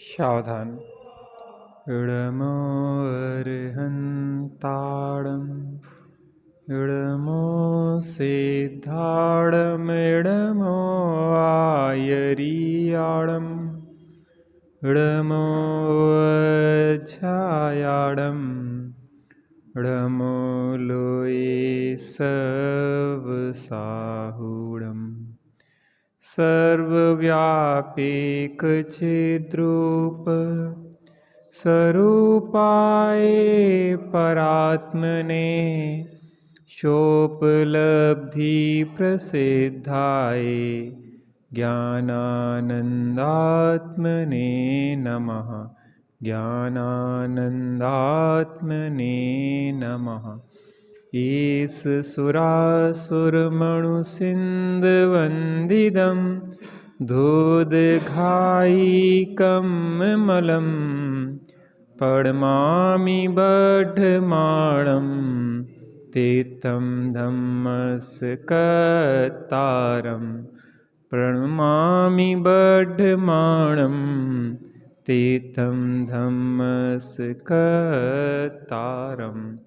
सावधान। इडमो अर्हन्ताडम् इडमो सिद्धाडम् इडमो आयरियाडम् इडमो अज्जायाडम् इडमो लोये सर्वसाहुडम् सर्वव्यापीकचिद्रूप स्वरूपाय परात्मने शोपलब्धिप्रसिद्धाय ज्ञानानन्दात्मने नमः। ज्ञानानन्दात्मने नमः। ईश सुरासुरमणुसिन्धुवन्दितं धूदघायिकं मलं पडमामि बड्ढमाणं तीर्थं धम्मस्कतारं प्रणमामि बड्ढमाणं तीर्थं धम्मस्कतारम्।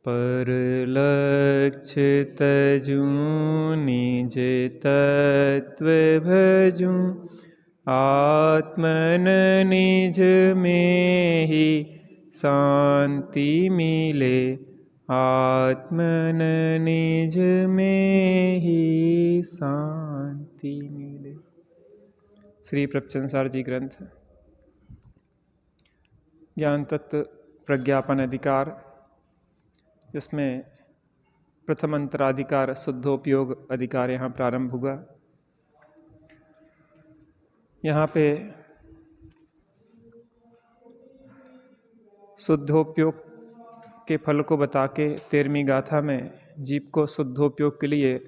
परलक्ष्य तजूं निज तत्व भजूं आत्मन निज में ही शांति मिले। आत्मन निज में ही शांति मिले। श्री प्रपचनसार जी ग्रंथ ज्ञान तत्व प्रज्ञापन अधिकार, जिसमें प्रथम अंतराधिकार शुद्धोपयोग अधिकार यहाँ प्रारंभ हुआ। यहाँ पे शुद्धोपयोग के फल को बता के 13वीं गाथा में जीव को शुद्धोपयोग के लिए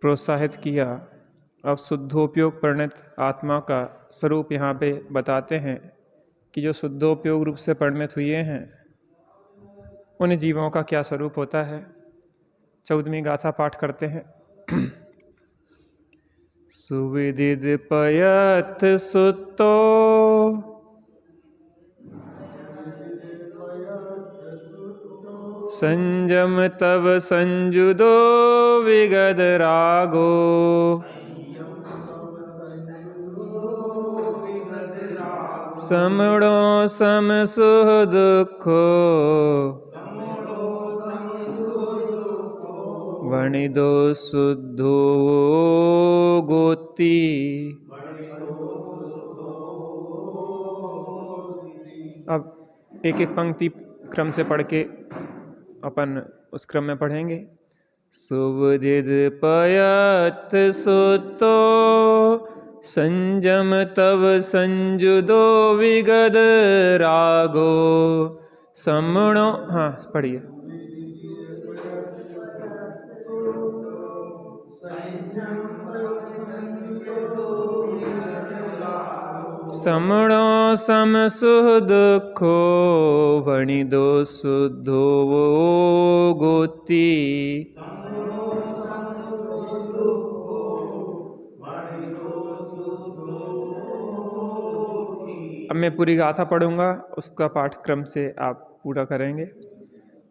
प्रोत्साहित किया। अब शुद्धोपयोग परिणत आत्मा का स्वरूप यहाँ पे बताते हैं कि जो शुद्धोपयोग रूप से परिणत हुए हैं उन जीवों का क्या स्वरूप होता है। 14वीं गाथा पाठ करते हैं। सुविदित पयथ सुतो संजम तव संजुदो विगद रागो समणो सम सुह दुखो वणिदो शुद्धो गोती। अब एक एक पंक्ति क्रम से पढ़ के अपन उस क्रम में पढ़ेंगे। सुविदित पयथ सुतो संजम तव संजुदो विगद रागो समणो। हाँ पढ़िए। समणो सम सुह दुखो वणिदो शुद्धो गोती। अब मैं पूरी गाथा पढ़ूंगा, उसका पाठक्रम से आप पूरा करेंगे।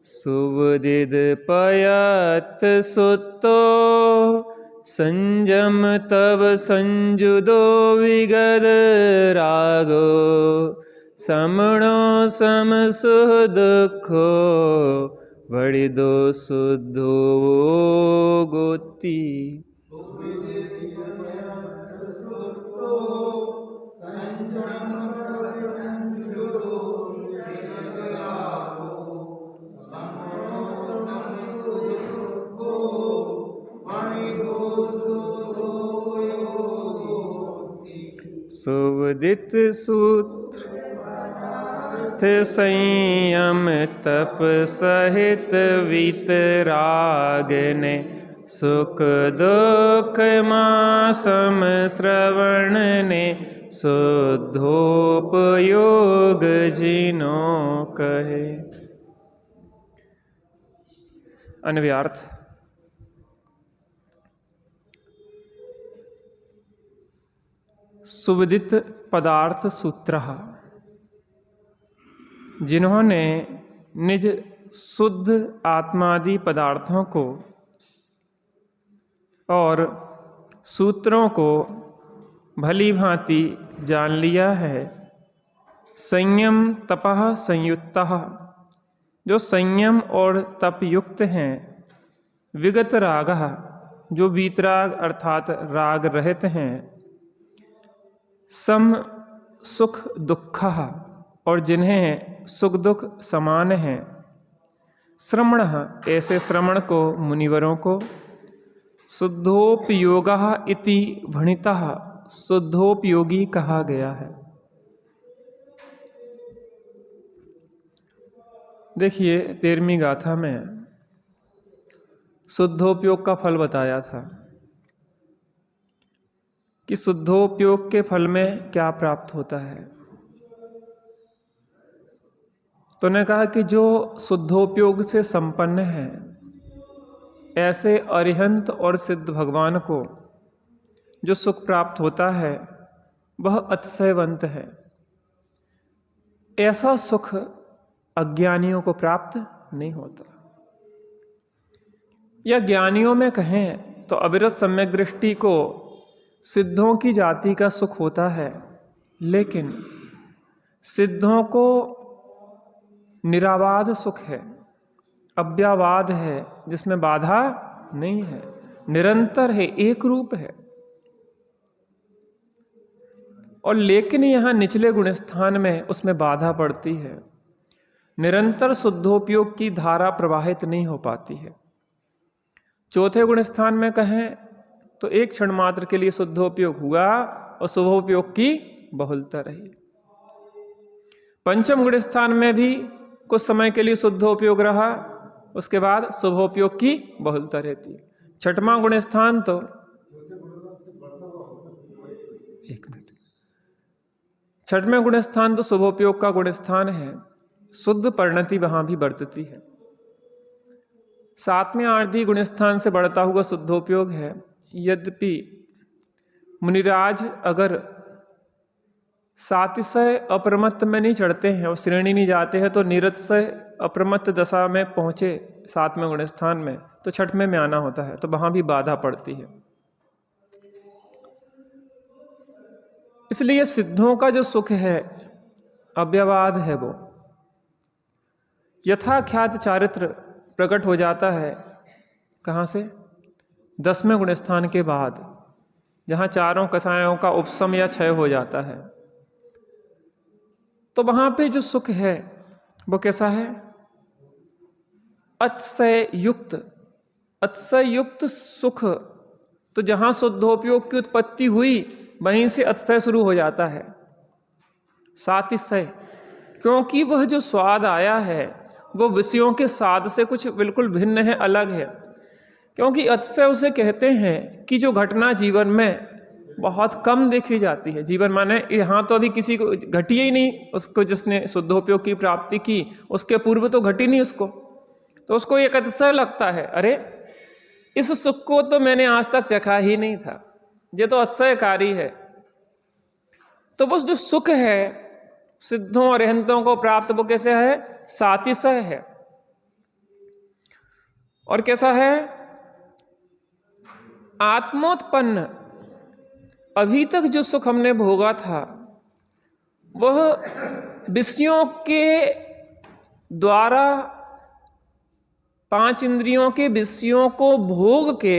सुविदित पयथ सुतो संजम तव संजुदो विगद रागो समणो सम सुह दुखो वणिदो शुद्धो गोती। सुविदित सूत्र संयम तप सहित वीतरागने सुख दुख मासम श्रवण ने शुद्धोपयोग जिनो कहे। अन्व्यार्थ। सुविदित पदार्थ सूत्रः, जिन्होंने निज शुद्ध आत्मादि पदार्थों को और सूत्रों को भली भांति जान लिया है। संयम तपः संयुक्तः, जो संयम और तप युक्त हैं। विगत रागः, जो वीतराग अर्थात राग रहित हैं। सम सुख दुःखः, और जिन्हें सुख दुख समान हैं। श्रमणः, ऐसे श्रमण को मुनिवरों को। शुद्धोपयोगः इति भणितः, शुद्धोपयोगी कहा गया है। देखिए 13वीं गाथा में शुद्धोपयोग का फल बताया था कि शुद्धोपयोग के फल में क्या प्राप्त होता है। तो ने कहा कि जो शुद्धोपयोग से संपन्न है, ऐसे अरिहंत और सिद्ध भगवान को जो सुख प्राप्त होता है वह अतिशयवंत है। ऐसा सुख अज्ञानियों को प्राप्त नहीं होता। या ज्ञानियों में कहें तो अविरत सम्यक दृष्टि को सिद्धों की जाति का सुख होता है, लेकिन सिद्धों को निराबाध सुख है, अव्यावाद है, जिसमें बाधा नहीं है, निरंतर है, एक रूप है। और लेकिन यहाँ निचले गुणस्थान में उसमें बाधा पड़ती है, निरंतर शुद्धोपयोग की धारा प्रवाहित नहीं हो पाती है। चौथे गुणस्थान में कहें तो एक क्षण मात्र के लिए शुद्धोपयोग हुआ और शुभोपयोग की बहुलता रही। पंचम गुणस्थान में भी कुछ समय के लिए शुद्धोपयोग रहा, उसके बाद शुभोपयोग की बहुलता रहती है। छठवां गुणस्थान तो छठवें गुणस्थान तो शुभोपयोग का गुणस्थान है, शुद्ध परिणति वहां भी बरतती है। सातवें आर्धी गुणस्थान से बढ़ता हुआ शुद्धोपयोग है। यद्यपि मुनिराज अगर सातिशय अप्रमत्त में नहीं चढ़ते हैं और श्रेणी नहीं जाते हैं तो निरतिशय अप्रमत्त दशा में पहुंचे सातवें गुणस्थान में, तो छठवें में आना होता है, तो वहां भी बाधा पड़ती है। इसलिए सिद्धों का जो सुख है अव्यवाद है, वो यथाख्यात चारित्र प्रकट हो जाता है। कहाँ से? 10वें गुणस्थान के बाद, जहाँ चारों कसायों का उपशम या क्षय हो जाता है, तो वहां पे जो सुख है वो कैसा है? अतिशय युक्त, अतिशय युक्त सुख। तो जहाँ शुद्धोपयोग की उत्पत्ति हुई वहीं से अतिशय शुरू हो जाता है, सातिशय। क्योंकि वह जो स्वाद आया है वो विषयों के स्वाद से कुछ बिल्कुल भिन्न है, अलग है। क्योंकि अतिशय उसे कहते हैं कि जो घटना जीवन में बहुत कम देखी जाती है। जीवन माने यहाँ तो अभी किसी को घटी ही नहीं, उसको जिसने शुद्धोपयोग की प्राप्ति की उसके पूर्व तो घटी नहीं उसको, तो उसको एक अतिशय लगता है, अरे इस सुख को तो मैंने आज तक चखा ही नहीं था, ये तो अतिशयकारी है। तो बस जो सुख है सिद्धों और अरिहंतों को प्राप्त, वो कैसे है? सातिशय है। और कैसा है? आत्मोत्पन्न। अभी तक जो सुख हमने भोगा था वह विषयों के द्वारा, 5 इंद्रियों के विषयों को भोग के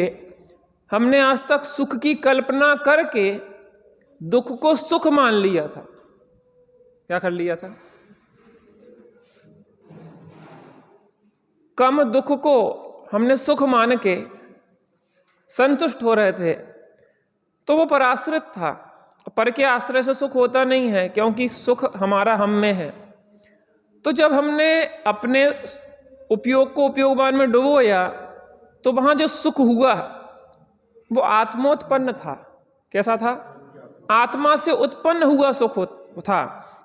हमने आज तक सुख की कल्पना करके दुख को सुख मान लिया था। क्या कर लिया था? कम दुख को हमने सुख मान के संतुष्ट हो रहे थे, तो वो पराश्रित था। पर के आश्रय से सुख होता नहीं है, क्योंकि सुख हमारा हम में है। तो जब हमने अपने उपयोग को उपयोगवान में डुबोया तो वहां जो सुख हुआ वो आत्मोत्पन्न था। कैसा था? आत्मा से उत्पन्न हुआ सुख था।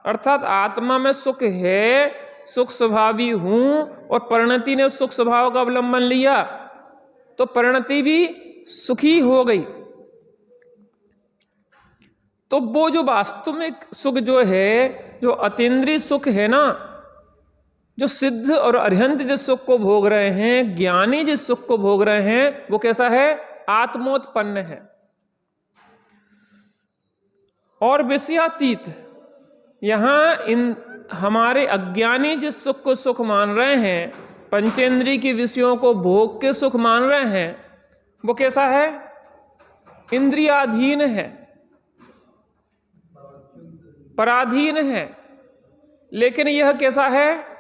अर्थात आत्मा में सुख है, सुख स्वभावी हूं, और परिणति ने सुख स्वभाव का अवलंबन लिया तो परिणति भी सुखी हो गई। तो वो जो वास्तविक सुख जो है, जो अतीन्द्रिय सुख है ना, जो सिद्ध और अरिहंत जिस सुख को भोग रहे हैं, ज्ञानी जिस सुख को भोग रहे हैं, वो कैसा है? आत्मोत्पन्न है और विषयातीत। यहां इन हमारे अज्ञानी जिस सुख को सुख मान रहे हैं, पंचेंद्रिय के विषयों को भोग के सुख मान रहे हैं, वो कैसा है? इंद्रियाधीन है, पराधीन है। लेकिन यह कैसा है?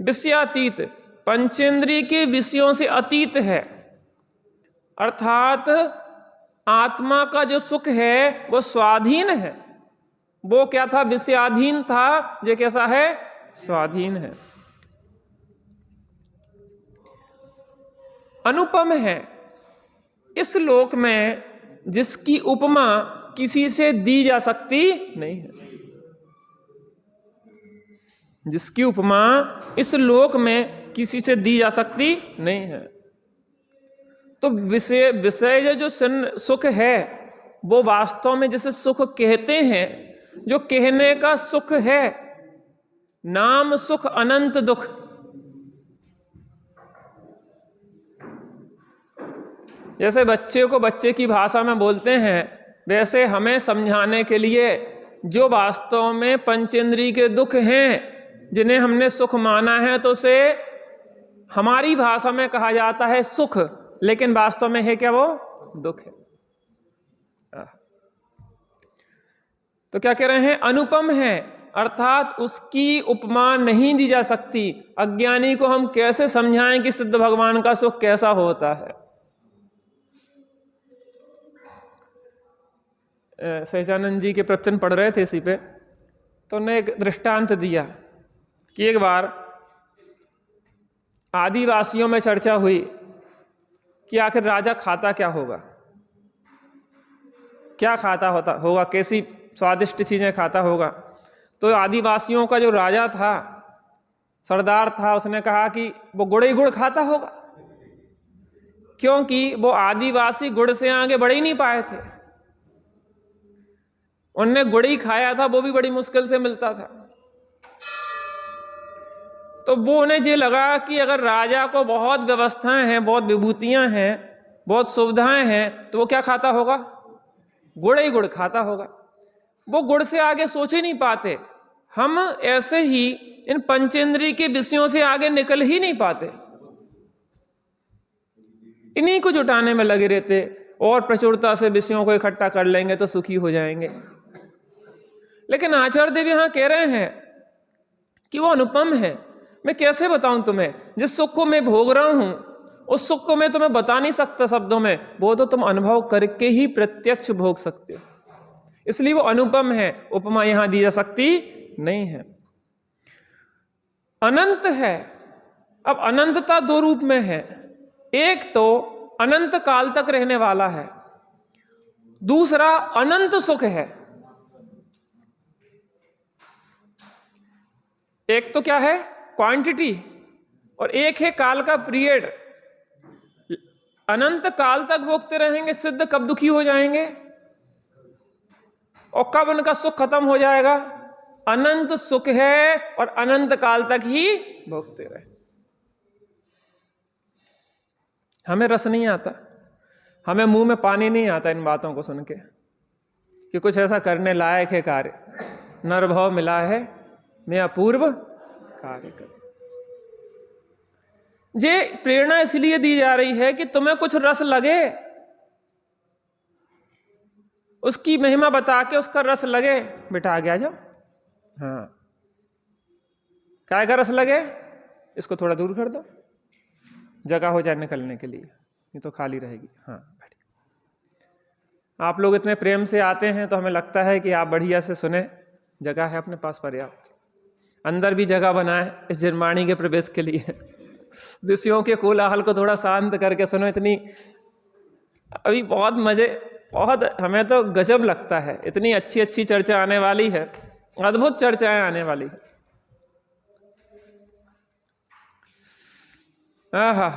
विषयातीत, पंचेंद्रिय के विषयों से अतीत है। अर्थात आत्मा का जो सुख है वो स्वाधीन है। वो क्या था? विषयाधीन था। ये कैसा है? स्वाधीन है, अनुपम है। इस लोक में जिसकी उपमा किसी से दी जा सकती नहीं है, जिसकी उपमा इस लोक में किसी से दी जा सकती नहीं है। तो विषय जो सुख है वो वास्तव में जिसे सुख कहते हैं, जो कहने का सुख है, नाम सुख अनंत दुख। जैसे बच्चे को बच्चे की भाषा में बोलते हैं, वैसे हमें समझाने के लिए जो वास्तव में पंचेंद्रिय के दुख हैं, जिन्हें हमने सुख माना है, तो उसे हमारी भाषा में कहा जाता है सुख, लेकिन वास्तव में है क्या? वो दुख है। तो क्या कह रहे हैं? अनुपम है, अर्थात उसकी उपमा नहीं दी जा सकती। अज्ञानी को हम कैसे समझाएं कि सिद्ध भगवान का सुख कैसा होता है? सहजानंद जी के प्रवचन पढ़ रहे थे इसी पे, तो उन्होंने एक दृष्टांत दिया कि एक बार आदिवासियों में चर्चा हुई कि आखिर राजा खाता क्या होगा, क्या खाता होगा, कैसी स्वादिष्ट चीजें खाता होगा। तो आदिवासियों का जो राजा था, सरदार था, उसने कहा कि वो गुड़ ही गुड़ खाता होगा, क्योंकि वो आदिवासी गुड़ से आगे बढ़ ही नहीं पाए थे। उनने गुड़ ही खाया था, वो भी बड़ी मुश्किल से मिलता था। तो वो उन्हें ये लगा कि अगर राजा को बहुत व्यवस्थाएं हैं, बहुत विभूतियां हैं, बहुत सुविधाएं हैं, तो वो क्या खाता होगा? गुड़ ही गुड़ खाता होगा। वो गुड़ से आगे सोच ही नहीं पाते। हम ऐसे ही इन पंचेंद्रिय के विषयों से आगे निकल ही नहीं पाते, इन्हीं को जुटाने में लगे रहते, और प्रचुरता से विषयों को इकट्ठा कर लेंगे तो सुखी हो जाएंगे। लेकिन आचार्य देव यहां कह रहे हैं कि वो अनुपम है। मैं कैसे बताऊं तुम्हें? जिस सुख को मैं भोग रहा हूं, उस सुख को मैं तुम्हें बता नहीं सकता शब्दों में, वो तो तुम अनुभव करके ही प्रत्यक्ष भोग सकते हो। इसलिए वो अनुपम है, उपमा यहां दी जा सकती नहीं है। अनंत है। अब अनंतता दो रूप में है। एक तो अनंत काल तक रहने वाला है, दूसरा अनंत सुख है। एक तो क्या है? क्वांटिटी, और एक है काल का पीरियड। अनंत काल तक भोगते रहेंगे सिद्ध, कब दुखी हो जाएंगे और कब उनका सुख खत्म हो जाएगा? अनंत सुख है और अनंत काल तक ही भोगते रहे। हमें रस नहीं आता, हमें मुंह में पानी नहीं आता इन बातों को सुन के कि कुछ ऐसा करने लायक है कार्य, नरभव मिला है मैं अपूर्व कार्य कर। ये प्रेरणा इसलिए दी जा रही है कि तुम्हें कुछ रस लगे, उसकी महिमा बता के उसका रस लगे। बेटा आगे आ जाओ। हाँ, काय का रस लगे? इसको थोड़ा दूर कर दो, जगह हो जाए निकलने के लिए, ये तो खाली रहेगी। हाँ बैठिए। आप लोग इतने प्रेम से आते हैं तो हमें लगता है कि आप बढ़िया से सुने, जगह है अपने पास पर्याप्त। अंदर भी जगह बनाए इस जिनवाणी के प्रवेश के लिए। विषयों के कोलाहल को थोड़ा शांत करके सुनो। इतनी अभी बहुत मजे, बहुत हमें तो गजब लगता है, इतनी अच्छी अच्छी चर्चा आने वाली है, अद्भुत चर्चाएं आने वाली है। हा,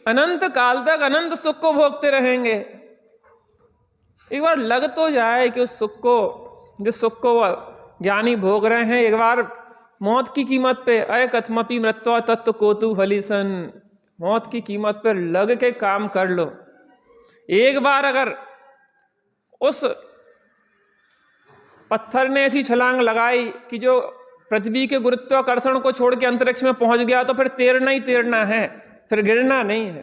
अनंत काल तक अनंत सुख को भोगते रहेंगे। एक बार लग तो जाए कि उस सुख को, जिस सुख को ज्ञानी भोग रहे हैं, एक बार मौत की कीमत पे, अय कथमपि मृत्वा तत्व कोतु फलिसन, मौत की कीमत पे लग के काम कर लो। एक बार अगर उस पत्थर ने ऐसी छलांग लगाई कि जो पृथ्वी के गुरुत्वाकर्षण को छोड़ के अंतरिक्ष में पहुंच गया, तो फिर तैरना ही तैरना है, फिर गिरना नहीं है।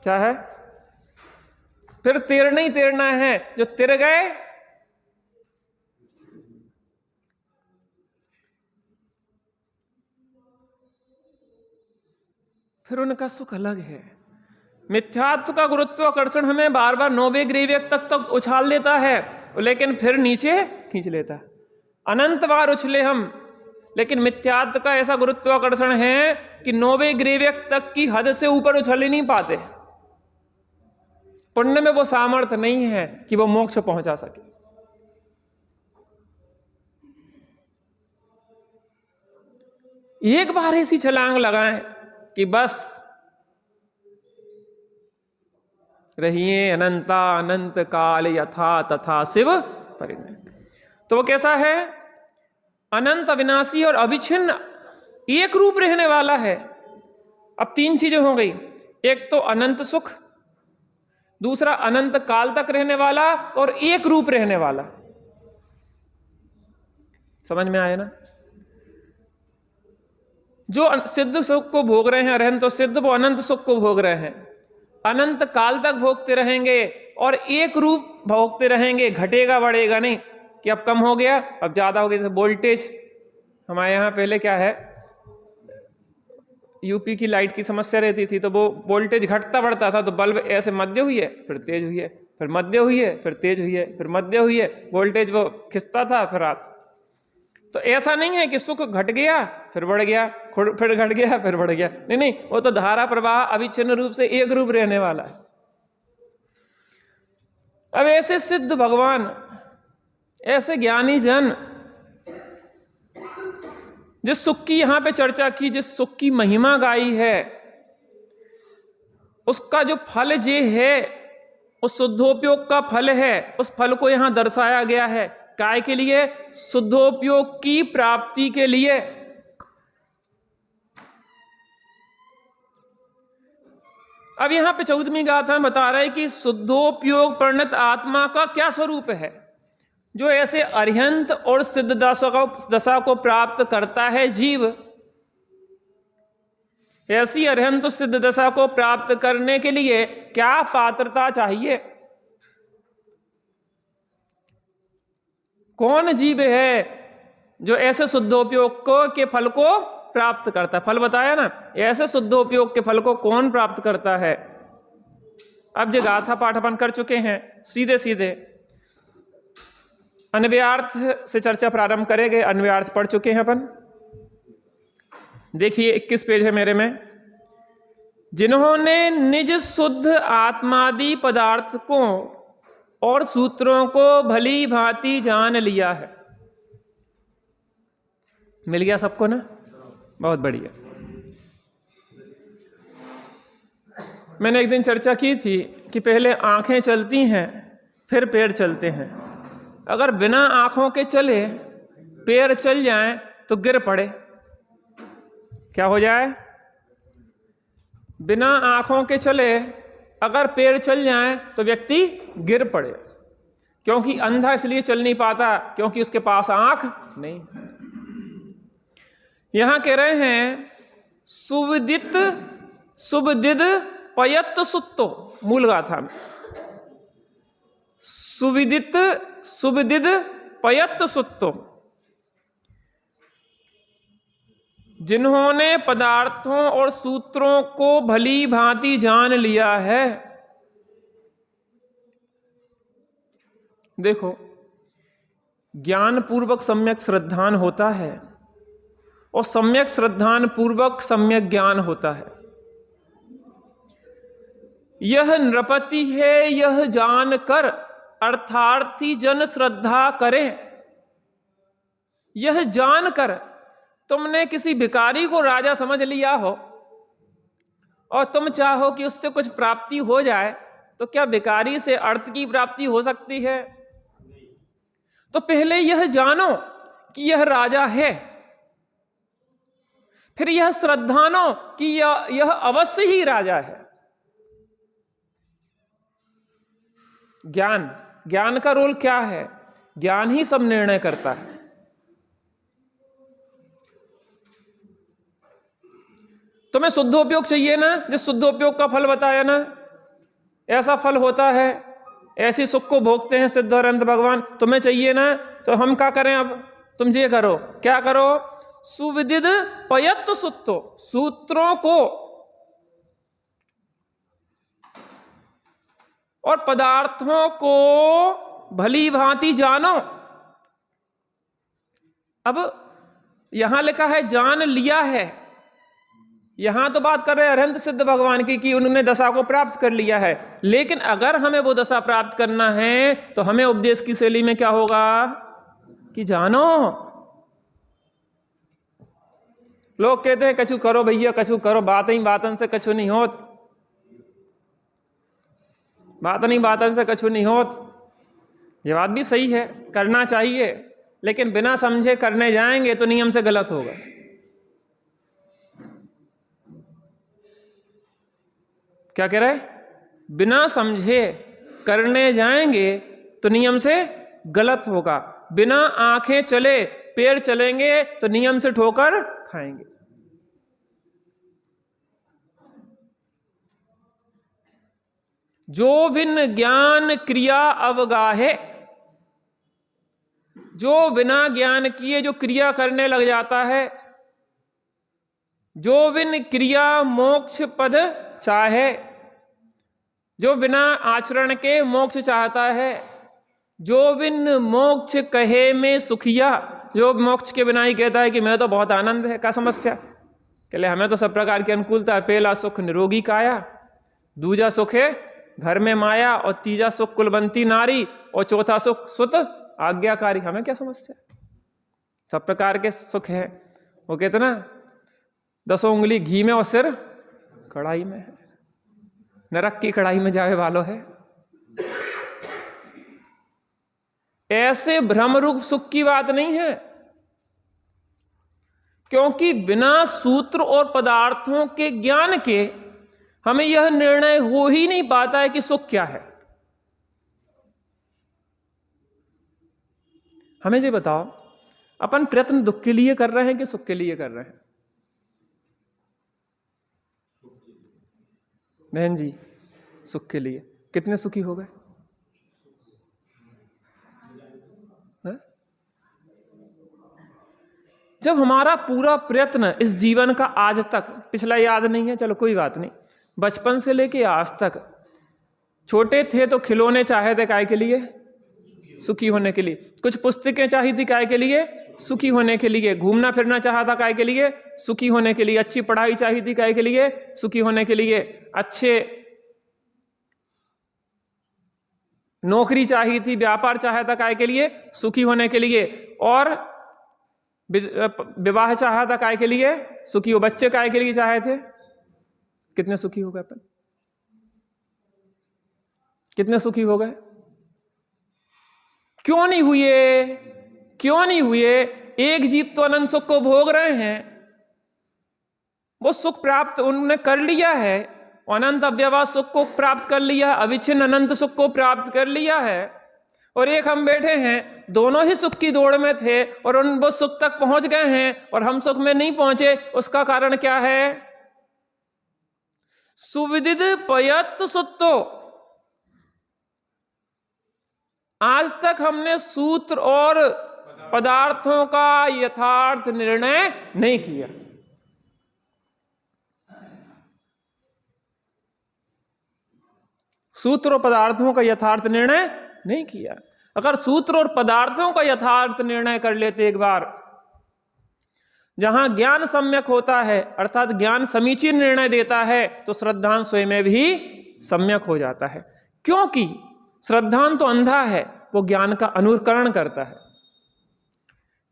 क्या है? फिर तैरना ही तैरना है। जो तैर गए, फिर उनका सुख अलग है। मिथ्यात्व का गुरुत्वाकर्षण हमें बार बार 9वें ग्रीवेक तक उछाल देता है, लेकिन फिर नीचे खींच लेता है। अनंत बार उछले हम, लेकिन मिथ्यात्व का ऐसा गुरुत्वाकर्षण है कि 9वें ग्रीवेक तक की हद से ऊपर उछल ही नहीं पाते। पुण्य में वो सामर्थ्य नहीं है कि वो मोक्ष पहुंचा सके। एक बार ऐसी छलांग लगाएं कि बस रहिए अनंता अनंत काल यथा तथा शिव परिणय। तो वो कैसा है? अनंत, अविनाशी और अविच्छिन्न एक रूप रहने वाला है। अब 3 चीजें हो गई। एक तो अनंत सुख, दूसरा अनंत काल तक रहने वाला, और एक रूप रहने वाला। समझ में आया ना? जो सिद्ध सुख को भोग रहे हैं अरहंत, तो सिद्ध, वो अनंत सुख को भोग रहे हैं, अनंत काल तक भोगते रहेंगे और एक रूप भोगते रहेंगे, घटेगा बढ़ेगा नहीं कि अब कम हो गया, अब ज्यादा हो गया। जैसे वोल्टेज हमारे यहाँ पहले क्या है, यूपी की लाइट की समस्या रहती थी, तो वो वोल्टेज घटता बढ़ता था, तो बल्ब ऐसे मध्य हुई है, फिर तेज हुई है, फिर मध्य हुई है, फिर तेज हुई है, फिर मध्य हुई है, वोल्टेज वो खिंचता था फिर रात। तो ऐसा नहीं है कि सुख घट गया फिर बढ़ गया, फिर घट गया फिर बढ़ गया, नहीं नहीं, वो तो धारा प्रवाह अविच्छिन्न रूप से एक रूप रहने वाला है। अब ऐसे सिद्ध भगवान, ऐसे ज्ञानी जन, जिस सुख की यहां पे चर्चा की, जिस सुख की महिमा गाई है, उसका जो फल ये है, उस शुद्धोपयोग का फल है, उस फल को यहां दर्शाया गया है। काय के लिए? शुद्धोपयोग की प्राप्ति के लिए। अब यहां पे 14वीं गाथा में बता रहे कि शुद्धोपयोग परिणत आत्मा का क्या स्वरूप है। जो ऐसे अरिहंत और सिद्ध दशा को प्राप्त करता है जीव, ऐसी अरिहंत सिद्ध दशा को प्राप्त करने के लिए क्या पात्रता चाहिए? कौन जीव है जो ऐसे शुद्धोपयोग के फल को प्राप्त करता है? फल बताया ना, ऐसे शुद्धोपयोग के फल को कौन प्राप्त करता है? अब जो गाथा पाठ अपन कर चुके हैं, सीधे सीधे अन्वयार्थ से चर्चा प्रारंभ करेंगे। अन्वयार्थ पढ़ चुके हैं अपन। देखिए 21 पेज है मेरे में। जिन्होंने निज शुद्ध आत्मादि पदार्थ को और सूत्रों को भली भांति जान लिया है। मिल गया सबको ना? बहुत बढ़िया। मैंने एक दिन चर्चा की थी कि पहले आंखें चलती हैं, फिर पैर चलते हैं। अगर बिना आंखों के चले पैर चल जाएं तो गिर पड़े। क्या हो जाए? बिना आंखों के चले अगर पैर चल जाएं तो व्यक्ति गिर पड़े। क्योंकि अंधा इसलिए चल नहीं पाता क्योंकि उसके पास आंख नहीं। यहां कह रहे हैं सुविदित सुविदित पयत सुत्तो, मूल गाथा में सुविदित सुविदित पयत सुत्तो। जिन्होंने पदार्थों और सूत्रों को भली भांति जान लिया है। देखो, ज्ञान पूर्वक सम्यक श्रद्धान होता है और सम्यक श्रद्धान पूर्वक सम्यक ज्ञान होता है। यह नृपति है यह जान कर अर्थार्थी जन श्रद्धा करें। यह जान कर, तुमने किसी भिखारी को राजा समझ लिया हो और तुम चाहो कि उससे कुछ प्राप्ति हो जाए, तो क्या विकारी से अर्थ की प्राप्ति हो सकती है? तो पहले यह जानो कि यह राजा है, फिर यह श्रद्धानो कि यह अवश्य ही राजा है। ज्ञान का रोल क्या है? ज्ञान ही सब निर्णय करता है। तुम्हें शुद्धोपयोग चाहिए ना, जिस शुद्धोपयोग का फल बताया ना, ऐसा फल होता है, ऐसी सुख को भोगते हैं सिद्ध और अंत भगवान। तुम्हें चाहिए ना, तो हम क्या करें? अब तुम ये करो, क्या करो? सुविदित पयत्त सुत्तो, सूत्रों को और पदार्थों को भली भांति जानो। अब यहां लिखा है जान लिया है, यहां तो बात कर रहे हैं अरहंत सिद्ध भगवान की कि उन्होंने दशा को प्राप्त कर लिया है। लेकिन अगर हमें वो दशा प्राप्त करना है तो हमें उपदेश की शैली में क्या होगा कि जानो। लोग कहते हैं कछु करो भैया, कछु करो, बातन से कछु नहीं होत, बातन से कछु नहीं होत। ये बात भी सही है, करना चाहिए, लेकिन बिना समझे करने जाएंगे तो नियम से गलत होगा। क्या कह रहे? बिना समझे करने जाएंगे तो नियम से गलत होगा। बिना आंखें चले पैर चलेंगे तो नियम से ठोकर खाएंगे। जो बिन ज्ञान क्रिया अवगाहे, जो बिना ज्ञान किए जो क्रिया करने लग जाता है, जो बिन क्रिया मोक्ष पद चाहे, जो बिना आचरण के मोक्ष चाहता है, जो बिन मोक्ष कहे में सुखिया, जो मोक्ष के बिना ही कहता है कि मैं तो बहुत आनंद है, क्या समस्या? कहले हमें तो सब प्रकार की अनुकूलता है। पहला सुख निरोगी काया, दूजा सुख है घर में माया, और तीजा सुख कुलवंती नारी, और चौथा सुख सुत आज्ञाकारी। हमें क्या समस्या? सब प्रकार के सुख है। वो कहते ना 10 उंगली घी में और सिर कढ़ाई में है, नरक की कढ़ाई में जावे वालों है। ऐसे भ्रम रूप सुख की बात नहीं है, क्योंकि बिना सूत्र और पदार्थों के ज्ञान के हमें यह निर्णय हो ही नहीं पाता है कि सुख क्या है। हमें ये बताओ, अपन प्रयत्न दुख के लिए कर रहे हैं कि सुख के लिए कर रहे हैं? बहन जी, सुख के लिए। कितने सुखी हो गए? जब हमारा पूरा प्रयत्न इस जीवन का आज तक, पिछला याद नहीं है, चलो कोई बात नहीं, बचपन से लेके आज तक, छोटे थे तो खिलौने चाहे थे काय के लिए? सुखी होने के लिए। कुछ पुस्तकें चाहिए थी काय के लिए? सुखी होने के लिए। घूमना फिरना चाहा था काय के लिए? सुखी होने के लिए। अच्छी पढ़ाई चाहिए थी काय के लिए? सुखी होने के लिए। अच्छे नौकरी चाहिए थी, व्यापार चाहा था काय के लिए? सुखी होने के लिए। और विवाह चाहा था काय के लिए? सुखी हो। बच्चे काय के लिए चाहे थे? कितने सुखी हो गए अपन? कितने सुखी हो गए? क्यों नहीं हुए? क्यों नहीं हुए? एक जीव तो अनंत सुख को भोग रहे हैं, वो सुख प्राप्त उन्होंने कर लिया है, अनंत अव्यवहार सुख को प्राप्त कर लिया, अविच्छिन्न अनंत सुख को प्राप्त कर लिया है। और एक हम बैठे हैं, दोनों ही सुख की दौड़ में थे और उन वो सुख तक पहुंच गए हैं और हम सुख में नहीं पहुंचे। उसका कारण क्या है? सुविदित पयत्त सुत्तो। आज तक हमने सूत्र और पदार्थों का यथार्थ निर्णय नहीं किया। सूत्र और पदार्थों का यथार्थ निर्णय नहीं किया। अगर सूत्र और पदार्थों का यथार्थ निर्णय कर लेते एक बार, जहां ज्ञान सम्यक होता है, अर्थात ज्ञान समीचीन निर्णय देता है, तो श्रद्धान स्वयं में भी सम्यक हो जाता है। क्योंकि श्रद्धान तो अंधा है, वो ज्ञान का अनुकरण करता है।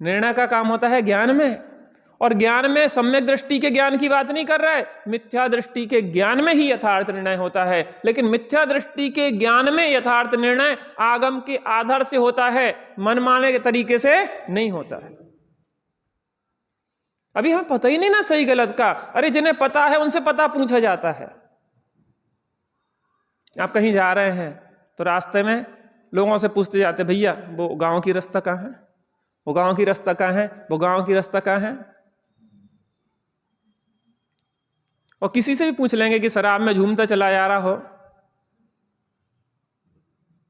निर्णय का काम होता है ज्ञान में, और ज्ञान में सम्यक दृष्टि के ज्ञान की बात नहीं कर रहा है, मिथ्या दृष्टि के ज्ञान में ही यथार्थ निर्णय होता है। लेकिन मिथ्या दृष्टि के ज्ञान में यथार्थ निर्णय आगम के आधार से होता है, मनमाने के तरीके से नहीं होता है। अभी हमें पता ही नहीं ना सही गलत का। अरे जिन्हें पता है उनसे पता पूछा जाता है। आप कहीं जा रहे हैं तो रास्ते में लोगों से पूछते जाते, भैया वो गांव की रास्ता कहाँ है, वो गांव की रास्ता कहाँ है, वो गांव की रास्ता कहाँ है। और किसी से भी पूछ लेंगे कि शराब में झूमता चला जा रहा हो,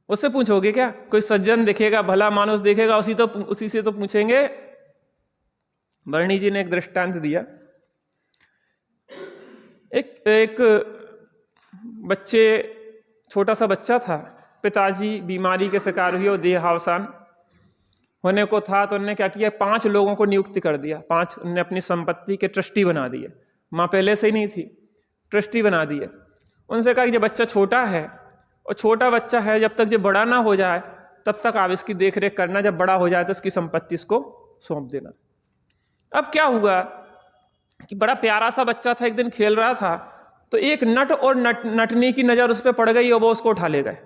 उससे पूछोगे क्या? कोई सज्जन दिखेगा, भला मानुस देखेगा, उसी से तो पूछेंगे। वर्णी जी ने एक दृष्टांत दिया। एक बच्चे, छोटा सा बच्चा था, पिताजी बीमारी के शिकार हुए और देहावसान होने को था, तो उन्होंने क्या किया, 5 लोगों को नियुक्त कर दिया। 5 उन्होंने अपनी संपत्ति के ट्रस्टी बना दिए। माँ पहले से ही नहीं थी, ट्रस्टी बना दिए। उनसे कहा कि जब बच्चा छोटा है और छोटा बच्चा है, जब तक जब बड़ा ना हो जाए तब तक आप इसकी देख रेख करना, जब बड़ा हो जाए तो उसकी संपत्ति इसको सौंप देना। अब क्या हुआ कि बड़ा प्यारा सा बच्चा था, एक दिन खेल रहा था तो एक नट और नटनी की नजर उस पर पड़ गई और वो उसको उठा ले गए।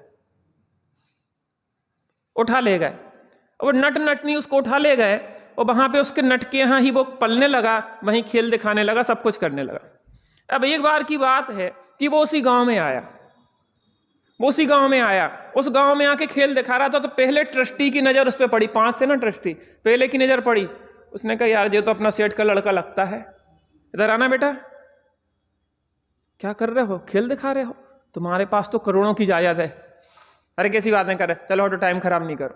और नट नटनी उसको उठा ले गए और वहां पे उसके नट के यहाँ ही वो पलने लगा, वहीं खेल दिखाने लगा, सब कुछ करने लगा। अब एक बार की बात है कि वो उसी गांव में आया, उस गांव में आके खेल दिखा रहा था। तो पहले ट्रस्टी की नजर उस पर पड़ी, 5 थे ना ट्रस्टी, पहले की नजर पड़ी। उसने कहा यार ये तो अपना सेठ का लड़का लगता है, इधर आना बेटा। क्या कर रहे हो? खेल दिखा रहे हो? तुम्हारे पास तो करोड़ों की जायदाद है। अरे कैसी बातें कर रहे, चलो हटो, टाइम खराब नहीं करो।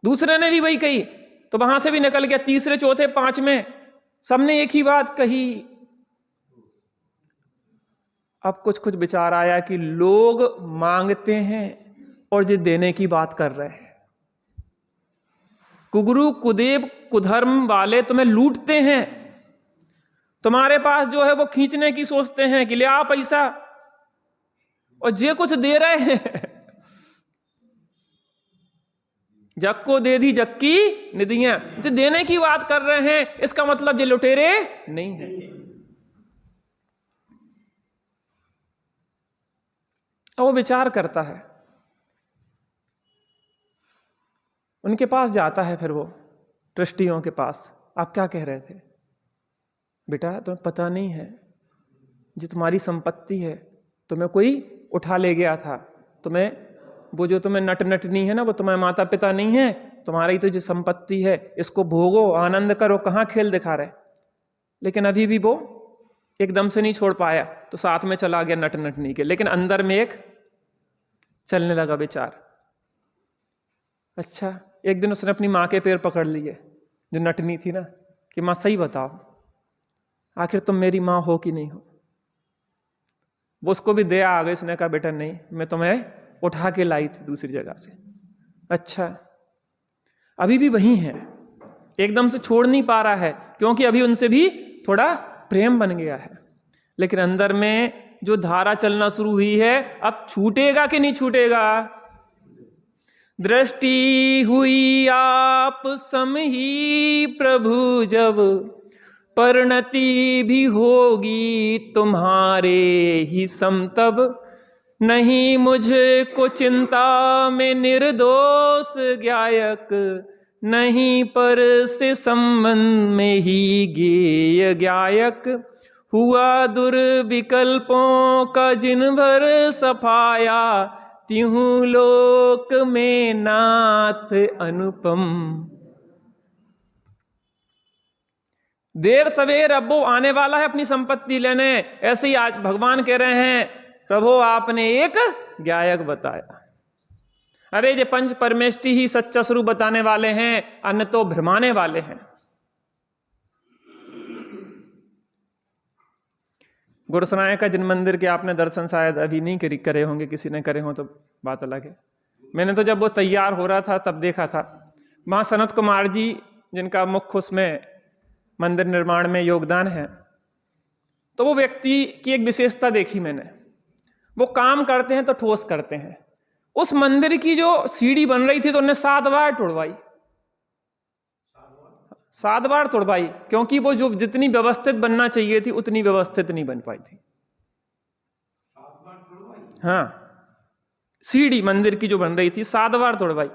दूसरे ने भी वही कही तो वहां से भी निकल गया। तीसरे, चौथे, 5वें सबने एक ही बात कही। अब कुछ विचार आया कि लोग मांगते हैं और जो देने की बात कर रहे हैं। कुगुरु कुदेव कुधर्म वाले तुम्हें लूटते हैं, तुम्हारे पास जो है वो खींचने की सोचते हैं कि ले आ पैसा, और जे कुछ दे रहे हैं जग को दे दी जग की निधियां, जो देने की बात कर रहे हैं, इसका मतलब ये लुटेरे नहीं है। वो विचार करता है, उनके पास जाता है, फिर वो ट्रस्टियों के पास। आप क्या कह रहे थे बेटा? तुम्हें पता नहीं है, जो तुम्हारी संपत्ति है तुम्हें कोई उठा ले गया था। तुम्हें वो जो तुम्हें नट नटनी है ना, वो तुम्हारे माता पिता नहीं है, तुम्हारी तो जो संपत्ति है इसको भोगो, आनंद करो। कहाँ खेल दिखा रहे। लेकिन अभी भी वो एकदम से नहीं छोड़ पाया, तो साथ में चला गया नट नटनी के। लेकिन अंदर में एक चलने लगा विचार। अच्छा, एक दिन उसने अपनी माँ के पैर पकड़ लिए, जो नटनी थी ना, कि माँ सही बताओ, आखिर तुम मेरी माँ हो कि नहीं हो। वो उसको भी दया आ गई। उसने कहा बेटा नहीं, मैं तुम्हें उठा के लाई थी दूसरी जगह से। अच्छा, अभी भी वही है, एकदम से छोड़ नहीं पा रहा है, क्योंकि अभी उनसे भी थोड़ा प्रेम बन गया है। लेकिन अंदर में जो धारा चलना शुरू हुई है, अब छूटेगा कि नहीं छूटेगा? दृष्टि हुई आप सम ही प्रभु जब, परिणति भी होगी तुम्हारे ही सम तब। नहीं मुझको चिंता में निर्दोष गायक, नहीं पर से संबंध में ही गेय गायक। हुआ दुर्विकल्पों का जिन भर सफाया, तिहु लोक में नाथ अनुपम। देर सवेर अब वो आने वाला है अपनी संपत्ति लेने। ऐसे ही आज भगवान कह रहे हैं, प्रभु आपने एक गायक बताया। अरे ये पंच परमेष्टि ही सच्चा स्वरूप बताने वाले हैं, अन्य तो भ्रमाने वाले हैं। गुरुसराय का जिन मंदिर के आपने दर्शन शायद अभी नहीं करे होंगे, किसी ने करे हो तो बात अलग है। मैंने तो जब वो तैयार हो रहा था तब देखा था। वहाँ सनत कुमार जी, जिनका मुख्य उसमें मंदिर निर्माण में योगदान है, तो वो व्यक्ति की एक विशेषता देखी मैंने। वो काम करते हैं तो ठोस करते हैं। उस मंदिर की जो सीढ़ी बन रही थी तो उन्होंने 7 बार तोड़वाई। 7 बार तोड़वाई, क्योंकि वो जो जितनी व्यवस्थित बनना चाहिए थी उतनी व्यवस्थित नहीं बन पाई थी। 7 बार तोड़वाई? हाँ, सीढ़ी मंदिर की जो बन रही थी 7 बार तोड़वाई।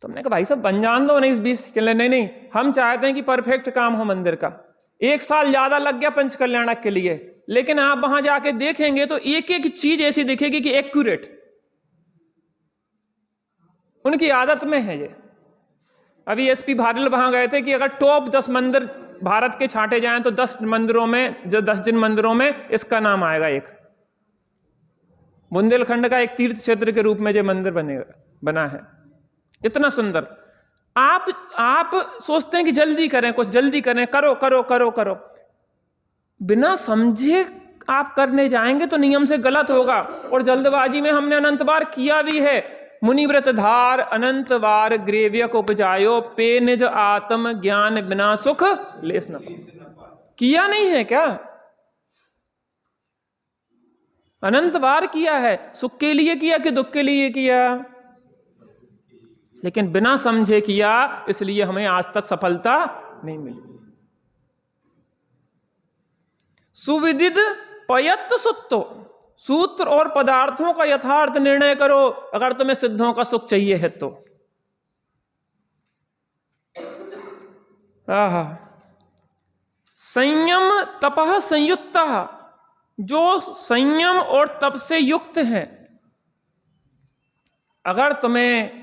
तो हमने कहा भाई साहब बन जान दो 19-20 के लिए। नहीं नहीं, हम चाहते हैं कि परफेक्ट काम हो मंदिर का। 1 साल ज्यादा लग गया पंच कल्याणक के लिए, लेकिन आप वहां जाके देखेंगे तो एक एक चीज ऐसी दिखेगी कि एक्यूरेट, उनकी आदत में है ये। अभी एसपी भाटिल वहां गए थे कि अगर टॉप 10 मंदिर भारत के छांटे जाएं तो 10 मंदिरों में, जो 10 जिन मंदिरों में इसका नाम आएगा। एक बुंदेलखंड का एक तीर्थ क्षेत्र के रूप में जो मंदिर बना है, इतना सुंदर। आप सोचते हैं कि जल्दी करें, कुछ जल्दी करें, करो करो करो करो, बिना समझे आप करने जाएंगे तो नियम से गलत होगा। और जल्दबाजी में हमने अनंत बार किया भी है। मुनिव्रत धार अनंत बार ग्रेव्यक उपजायो, पे निज आत्म ज्ञान बिना सुख लेस न पाओ। किया नहीं है क्या? अनंत बार किया है। सुख के लिए किया कि दुख के लिए किया? लेकिन बिना समझे किया, इसलिए हमें आज तक सफलता नहीं मिली। सुविदित पयत्त सुत्तो, सूत्र और पदार्थों का यथार्थ निर्णय करो अगर तुम्हें सिद्धों का सुख चाहिए है तो। संयम तपः संयुक्तः, जो संयम और तप से युक्त है। अगर तुम्हें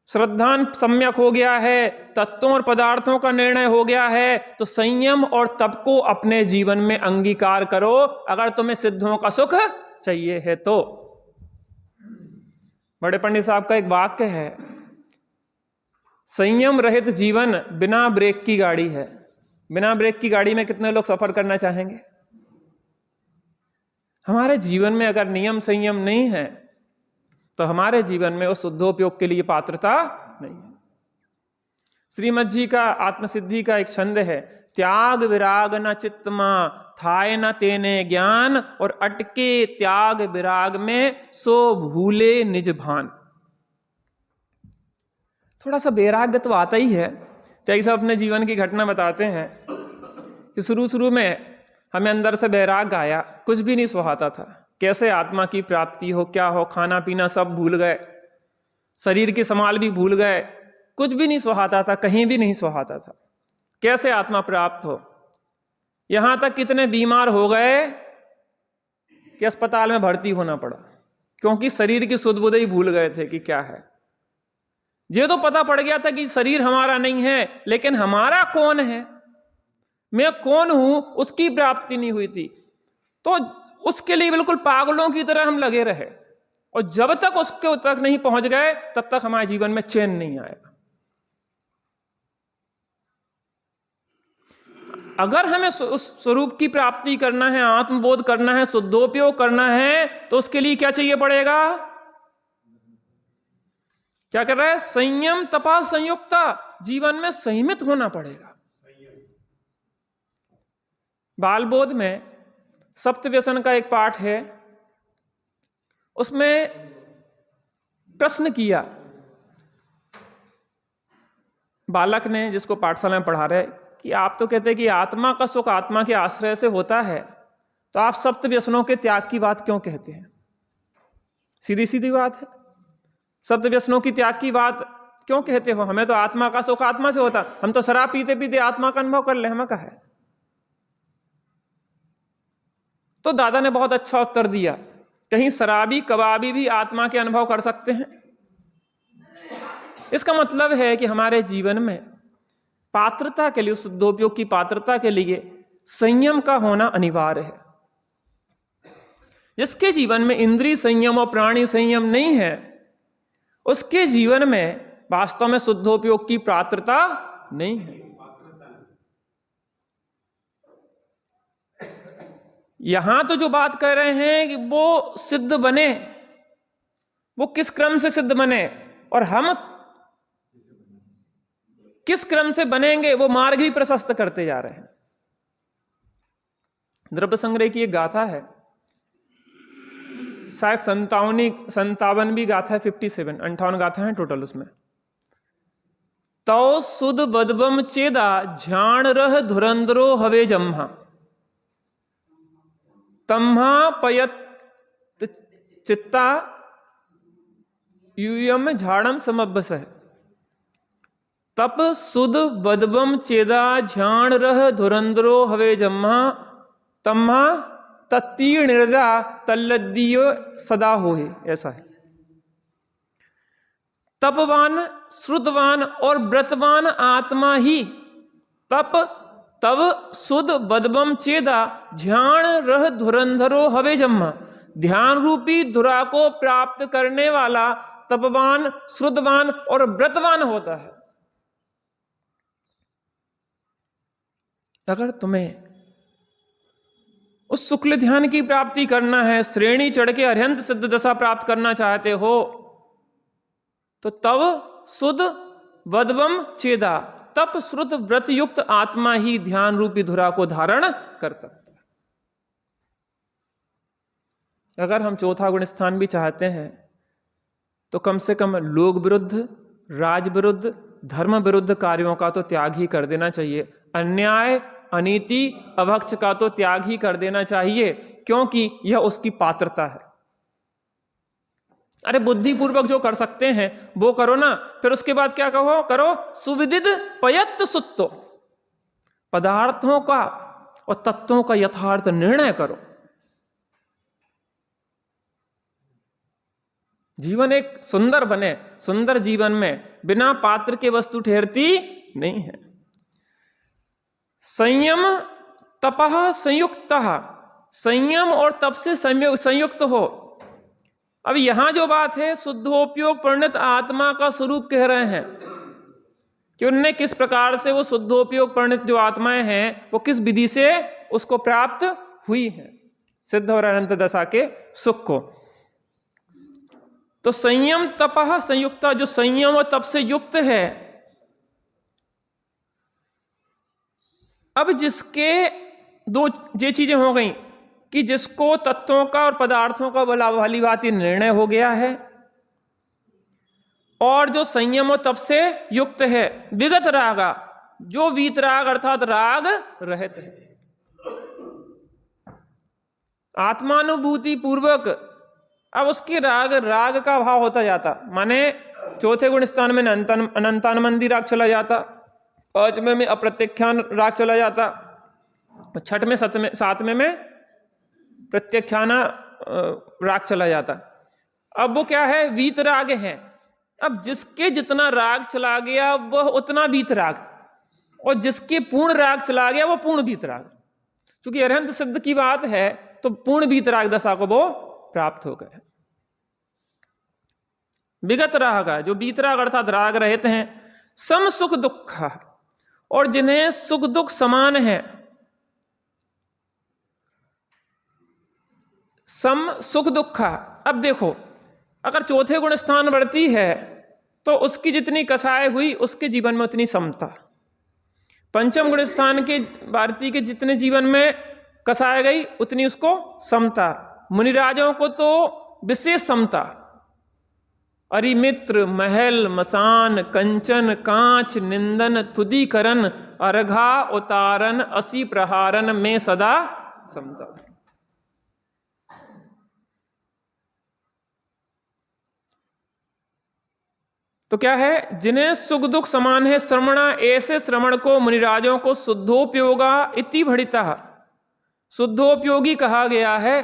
श्रद्धान सम्यक हो गया है, तत्वों और पदार्थों का निर्णय हो गया है, तो संयम और तप को अपने जीवन में अंगीकार करो अगर तुम्हें सिद्धों का सुख चाहिए है तो। बड़े पंडित साहब का एक वाक्य है, संयम रहित जीवन बिना ब्रेक की गाड़ी है। बिना ब्रेक की गाड़ी में कितने लोग सफर करना चाहेंगे? हमारे जीवन में अगर नियम संयम नहीं है तो हमारे जीवन में उस शुद्धोपयोग के लिए पात्रता नहीं है। श्रीमद जी का आत्मसिद्धि का एक छंद है, त्याग विराग न चित्तमा, थाय न तेने ज्ञान, और अटके त्याग विराग में सो भूले निज भान। थोड़ा सा वैराग्य तो आता ही है। त्यागी साहब अपने जीवन की घटना बताते हैं कि शुरू में हमें अंदर से वैराग्य आया, कुछ भी नहीं सुहाता था। कैसे आत्मा की प्राप्ति हो, क्या हो, खाना पीना सब भूल गए, शरीर की संभाल भी भूल गए, कुछ भी नहीं सुहाता था, कहीं भी नहीं सुहाता था। कैसे आत्मा प्राप्त हो? यहां तक कितने बीमार हो गए कि अस्पताल में भर्ती होना पड़ा, क्योंकि शरीर की सुध बुध ही भूल गए थे कि क्या है। ये तो पता पड़ गया था कि शरीर हमारा नहीं है, लेकिन हमारा कौन है, मैं कौन हूं, उसकी प्राप्ति नहीं हुई थी। तो उसके लिए बिल्कुल पागलों की तरह हम लगे रहे, और जब तक उसके तक नहीं पहुंच गए तब तक हमारे जीवन में चैन नहीं आएगा। अगर हमें उस स्वरूप की प्राप्ति करना है, आत्मबोध करना है, शुद्धोपयोग करना है, तो उसके लिए क्या चाहिए पड़ेगा? क्या कर रहा है? संयम तपा संयुक्ता, जीवन में संयमित होना पड़ेगा। बालबोध में सप्तव्यसन का एक पाठ है, उसमें प्रश्न किया बालक ने, जिसको पाठशाला में पढ़ा रहे, कि आप तो कहते हैं कि आत्मा का सुख आत्मा के आश्रय से होता है, तो आप सप्तव्यसनों के त्याग की बात क्यों कहते हैं? सीधी सीधी बात है, सप्तव्यसनों की त्याग की बात क्यों कहते हो? हमें तो आत्मा का सुख आत्मा से होता, हम तो शराब पीते पीते आत्मा का अनुभव कर ले, हमें कहा है। तो दादा ने बहुत अच्छा उत्तर दिया, कहीं शराबी कबाबी भी आत्मा के अनुभव कर सकते हैं? इसका मतलब है कि हमारे जीवन में पात्रता के लिए, शुद्धोपयोग की पात्रता के लिए संयम का होना अनिवार्य है। जिसके जीवन में इंद्रिय संयम और प्राणी संयम नहीं है, उसके जीवन में वास्तव में शुद्धोपयोग की पात्रता नहीं है। यहां तो जो बात कर रहे हैं कि वो सिद्ध बने, वो किस क्रम से सिद्ध बने और हम किस क्रम से बनेंगे, वो मार्ग भी प्रशस्त करते जा रहे हैं। द्रव्य संग्रह की एक गाथा है, शायद 57वीं गाथा है, 57 58 गाथा है टोटल उसमें। तौ सुद बदबम चेदा झाण रह धुरंधरो हवे जम्हा तम्हा पयत चित्ता यूयम झाड़म समभस है। तप सुद बदबम चेदा झाण रह धुरंधरो हवे जम्हा तम्हा तत्तीर्ण निर्दा तल्लदियो सदा होए। ऐसा है। तपवान श्रुतवान और व्रतवान आत्मा ही तव सुद बदबम चेदा ध्यान रह धुरंधरो हवे जम्मा, ध्यान रूपी धुरा को प्राप्त करने वाला तपवान श्रुतवान और व्रतवान होता है। अगर तुम्हें उस शुक्ल ध्यान की प्राप्ति करना है, श्रेणी चढ़ के अरहंत सिद्ध दशा प्राप्त करना चाहते हो, तो तव सुद वदवम चेदा तप श्रुत व्रत युक्त आत्मा ही ध्यान रूपी धुरा को धारण कर सकता है। अगर हम चौथा गुण स्थान भी चाहते हैं तो कम से कम लोक विरुद्ध, राज विरुद्ध, धर्म विरुद्ध कार्यों का तो त्याग ही कर देना चाहिए। अन्याय, अनीति, अभक्ष का तो त्याग ही कर देना चाहिए, क्योंकि यह उसकी पात्रता है। अरे बुद्धिपूर्वक जो कर सकते हैं वो करो ना। फिर उसके बाद क्या करो? सुविदित पयत्त सुत्तो, पदार्थों का और तत्वों का यथार्थ निर्णय करो। जीवन एक सुंदर बने। सुंदर जीवन में बिना पात्र के वस्तु ठहरती नहीं है। संयम तपः संयुक्तः, संयम और तप से संयुक्त हो। अब यहां जो बात है शुद्धोपयोग परिणत आत्मा का स्वरूप कह रहे हैं कि उनने किस प्रकार से वो शुद्धोपयोग परिणत जो आत्माएं हैं वो किस विधि से उसको प्राप्त हुई है, सिद्ध और अनंत दशा के सुख को। तो संयम तपः संयुक्त, जो संयम और तप से युक्त है। अब जिसके दो ये चीजें हो गई कि जिसको तत्वों का और पदार्थों का भली भांति निर्णय हो गया है, और जो संयम और तप से युक्त है, विगत रागा, जो वीतराग अर्थात राग रहित है, आत्मानुभूति पूर्वक अब उसके राग का भाव होता जाता। माने चौथे गुण स्थान में अनंतानमंदी राग चला जाता, पांचवें में अप्रत्यख्यान राग चला जाता, छठवें सातवें में प्रत्यख्याना राग चला जाता। अब वो क्या है? वीत राग है। अब जिसके जितना राग चला गया वह उतना वीत राग, और जिसके पूर्ण राग चला गया वो पूर्ण वीत राग। चूंकि अरहंत सिद्ध की बात है तो पूर्ण वीत राग दशा को वो प्राप्त हो गए। विगत राग, जो वीत राग अर्थात राग रहित हैं। सम सुख दुख, और जिन्हें सुख दुख समान है। सम सुख दुख। अब देखो, अगर चौथे गुण स्थान वर्ती है तो उसकी जितनी कसाय हुई उसके जीवन में उतनी समता। पंचम गुण स्थान के भारती के जितने जीवन में कसाय गई उतनी उसको समता। मुनिराजों को तो विशेष समता। अरिमित्र, महल, मसान, कंचन, कांच, निंदन, तुदीकरण, अर्घा, उतारन, असी प्रहारन में सदा समता। तो क्या है? जिन्हें सुख दुख समान है श्रमणा, ऐसे श्रवण को मुनिराजों को शुद्धोपयोगा इति भणिता, शुद्धोपयोगी कहा गया है।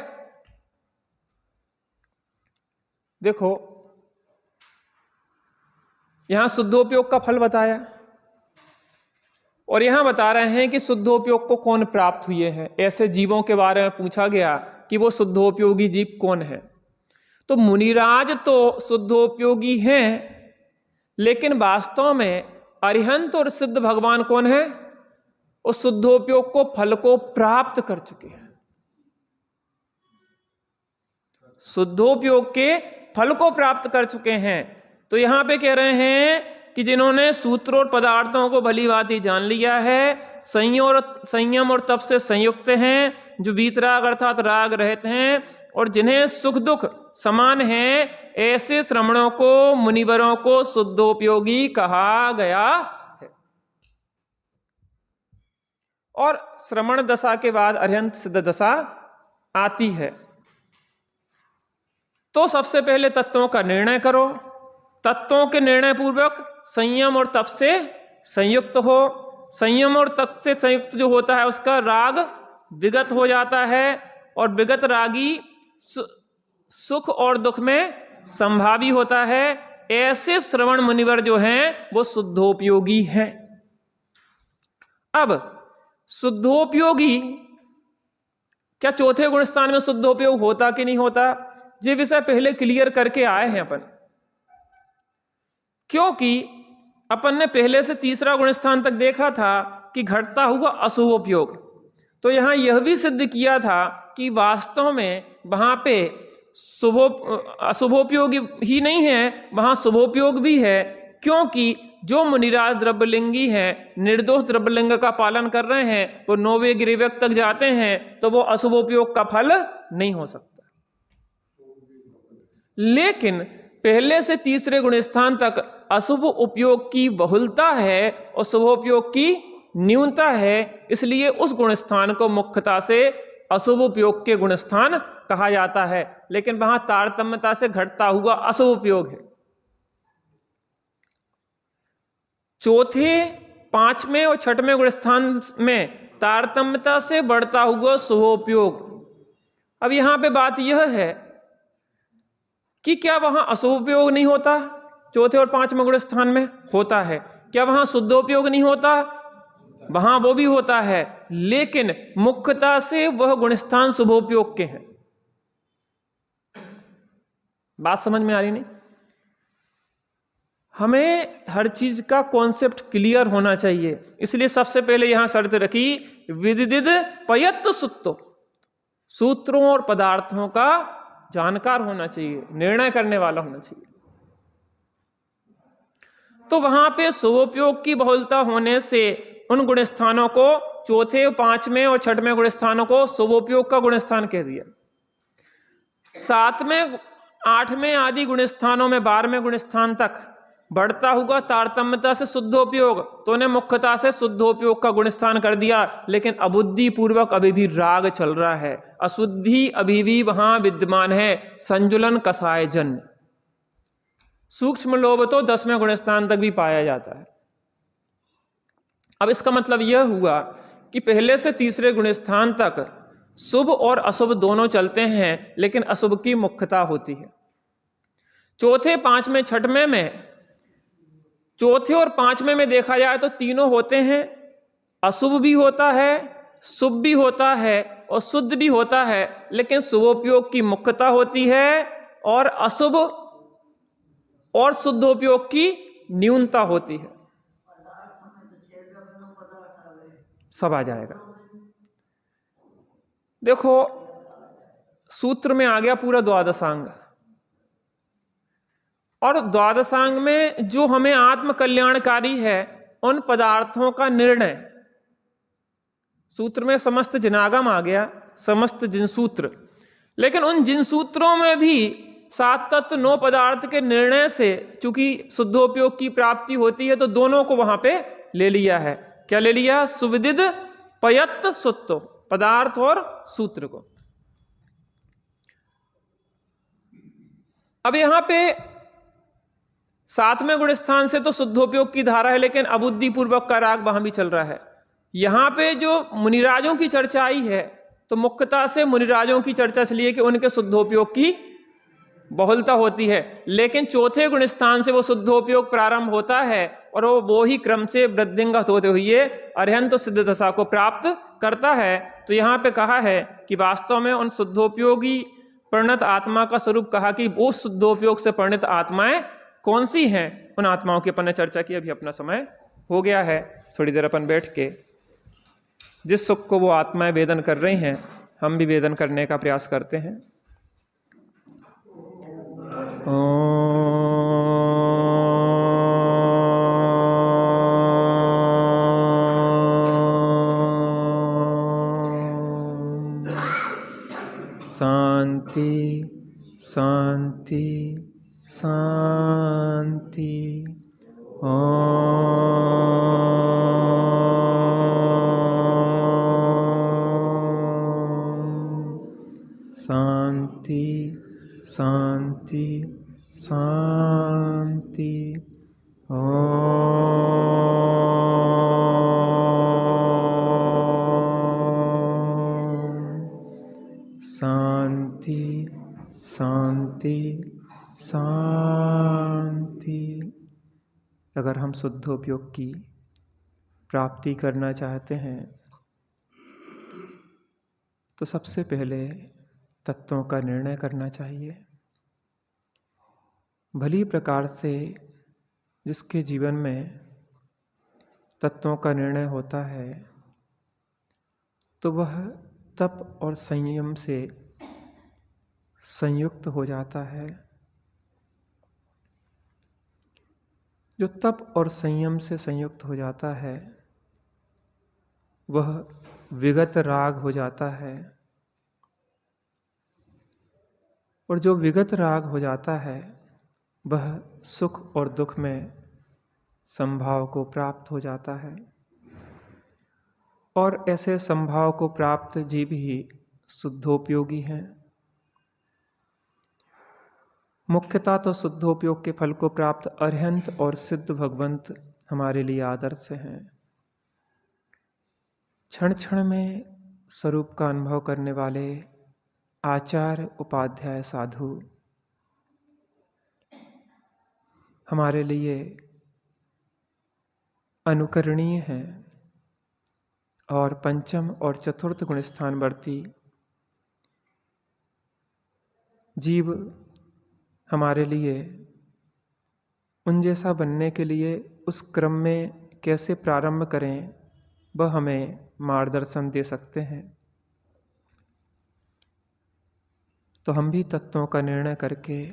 देखो यहां शुद्धोपयोग का फल बताया, और यहां बता रहे हैं कि शुद्धोपयोग को कौन प्राप्त हुए हैं। ऐसे जीवों के बारे में पूछा गया कि वो शुद्धोपयोगी जीव कौन है। तो मुनिराज तो शुद्धोपयोगी हैं, लेकिन वास्तव में अरिहंत और सिद्ध भगवान कौन है? उस शुद्धोपयोग को फल को प्राप्त कर चुके हैं। शुद्धोपयोग के फल को प्राप्त कर चुके हैं। तो यहां पे कह रहे हैं कि जिन्होंने सूत्र और पदार्थों को भली भांति जान लिया है, संयम और तप से संयुक्त हैं, जो वीतराग अर्थात राग रहते हैं, और जिन्हें सुख दुख समान हैं, ऐसे श्रमणों को, मुनिवरों को शुद्धोपयोगी कहा गया है। और श्रमण दशा के बाद अर्हंत सिद्ध दशा आती है। तो सबसे पहले तत्वों का निर्णय करो, तत्वों के निर्णय पूर्वक संयम और तप से संयुक्त हो। संयम और तप से संयुक्त जो होता है उसका राग विगत हो जाता है, और विगत रागी सुख और दुख में संभावी होता है। ऐसे श्रवण मुनिवर जो हैं वो शुद्धोपयोगी हैं। अब शुद्धोपयोगी, क्या चौथे गुण स्थान में शुद्धोपयोग होता कि नहीं होता, ये विषय पहले क्लियर करके आए हैं अपन, क्योंकि अपन ने पहले से तीसरा गुण स्थान तक देखा था कि घटता हुआ अशुभोपयोग। तो यहां यह भी सिद्ध किया था कि वास्तव में वहां पे अशुभोपयोग ही नहीं है, वहां शुभोपयोग भी है, क्योंकि जो मुनिराज द्रव्यलिंगी हैं, निर्दोष द्रव्यलिंग का पालन कर रहे हैं, वो 9वें गिरिवक तक जाते हैं, तो वो अशुभोपयोग का फल नहीं हो सकता। लेकिन पहले से तीसरे गुण स्थान तक अशुभ उपयोग की बहुलता है और शुभोपयोग की न्यूनता है, इसलिए उस गुण स्थान को मुख्यता से अशुभ उपयोग के गुण स्थान कहा जाता है। लेकिन वहां तारतम्यता से घटता हुआ अशुभ उपयोग है। चौथे, पांचवें और छठवें गुण स्थान में तारतम्यता से बढ़ता हुआ शुभोपयोग। अब यहां पे बात यह है कि क्या वहां अशुभोपयोग नहीं होता? चौथे और पांचवें गुण स्थान में होता है। क्या वहां शुद्धोपयोग नहीं होता? वहां वो भी होता है, लेकिन मुख्यता से वह गुणस्थान शुभोपयोग के हैं। बात समझ में आ रही नहीं? हमें हर चीज का कॉन्सेप्ट क्लियर होना चाहिए, इसलिए सबसे पहले यहां शर्त रखी, विदिद पयत्त सुत्तो, सूत्रों और पदार्थों का जानकार होना चाहिए, निर्णय करने वाला होना चाहिए। तो वहां पे शुभोपयोग की बहुलता होने से उन गुण स्थानों को, चौथे, पांचवें और छठवें गुण स्थानों को शुभोपयोग का गुण स्थान कह दिया। सातवें, आठवें आदि गुण स्थानों में 12वें गुण स्थान तक बढ़ता हुआ तारतम्यता से शुद्धोपयोग, तो उन्हें मुख्यता से शुद्धोपयोग का गुण स्थान कर दिया। लेकिन अबुद्धि पूर्वक अभी भी राग चल रहा है, अशुद्धि अभी भी वहां विद्यमान है, संजुलन कसाय जन्य। सूक्ष्म लोभ तो 10वें गुण स्थान तक भी पाया जाता है। अब इसका मतलब यह हुआ कि पहले से तीसरे गुण स्थान तक शुभ और अशुभ दोनों चलते हैं, लेकिन अशुभ की मुख्यता होती है। चौथे, पांचवें, छठवें में, चौथे और पांचवें में देखा जाए तो तीनों होते हैं, अशुभ भी होता है, शुभ भी होता है और शुद्ध भी होता है, लेकिन शुभोपयोग की मुख्यता होती है और अशुभ और शुद्धोपयोग की न्यूनता होती है। सब आ जाएगा। देखो, सूत्र में आ गया पूरा द्वादशांग, और द्वादशांग में जो हमें आत्म कल्याणकारी है उन पदार्थों का निर्णय, सूत्र में समस्त जिनागम आ गया, समस्त जिनसूत्र। लेकिन उन जिनसूत्रों में भी 7 तत्व 9 पदार्थ के निर्णय से चूंकि शुद्धोपयोग की प्राप्ति होती है, तो दोनों को वहां पे ले लिया है। क्या ले लिया? सुविदिद पयत्त सुत्तो, पदार्थ और सूत्र को। अब यहां पे 7वें गुण स्थान से तो शुद्धोपयोग की धारा है, लेकिन अबुद्धि पूर्वक का राग वहां भी चल रहा है। यहां पे जो मुनिराजों की चर्चा आई है, तो मुख्यता से मुनिराजों की चर्चा इसलिए कि उनके शुद्धोपयोग की बहुलता होती है। लेकिन चौथे गुण स्थान से वो शुद्धोपयोग प्रारंभ होता है और वो ही क्रम से वृद्धिंगत होते हुए अरहंत सिद्ध दशा को प्राप्त करता है। तो यहाँ पे कहा है कि वास्तव में उन शुद्धोपयोगी परिणत आत्मा का स्वरूप कहा कि वो शुद्धोपयोग से परिणत आत्माएं कौन सी हैं, उन आत्माओं की अपन ने चर्चा की। अभी अपना समय हो गया है, थोड़ी देर अपन बैठ के जिस सुख को वो आत्माएं वेदन कर रही हैं, हम भी वेदन करने का प्रयास करते हैं। शांति शांति शांति। शांति शांति शांति। शांति शांति शांति। अगर हम शुद्धोपयोग की प्राप्ति करना चाहते हैं तो सबसे पहले तत्वों का निर्णय करना चाहिए। भली प्रकार से जिसके जीवन में तत्वों का निर्णय होता है तो वह तप और संयम से संयुक्त हो जाता है। जो तप और संयम से संयुक्त हो जाता है वह विगत राग हो जाता है, और जो विगत राग हो जाता है वह सुख और दुख में समभाव को प्राप्त हो जाता है। और ऐसे समभाव को प्राप्त जीव ही शुद्धोपयोगी हैं। मुख्यतः तो शुद्धोपयोग के फल को प्राप्त अरहंत और सिद्ध भगवंत हमारे लिए आदर्श हैं। क्षण क्षण में स्वरूप का अनुभव करने वाले आचार्य उपाध्याय साधु हमारे लिए अनुकरणीय हैं, और पंचम और चतुर्थ गुण स्थान वर्ती जीव हमारे लिए उन जैसा बनने के लिए उस क्रम में कैसे प्रारंभ करें वह हमें मार्गदर्शन दे सकते हैं। तो हम भी तत्वों का निर्णय करके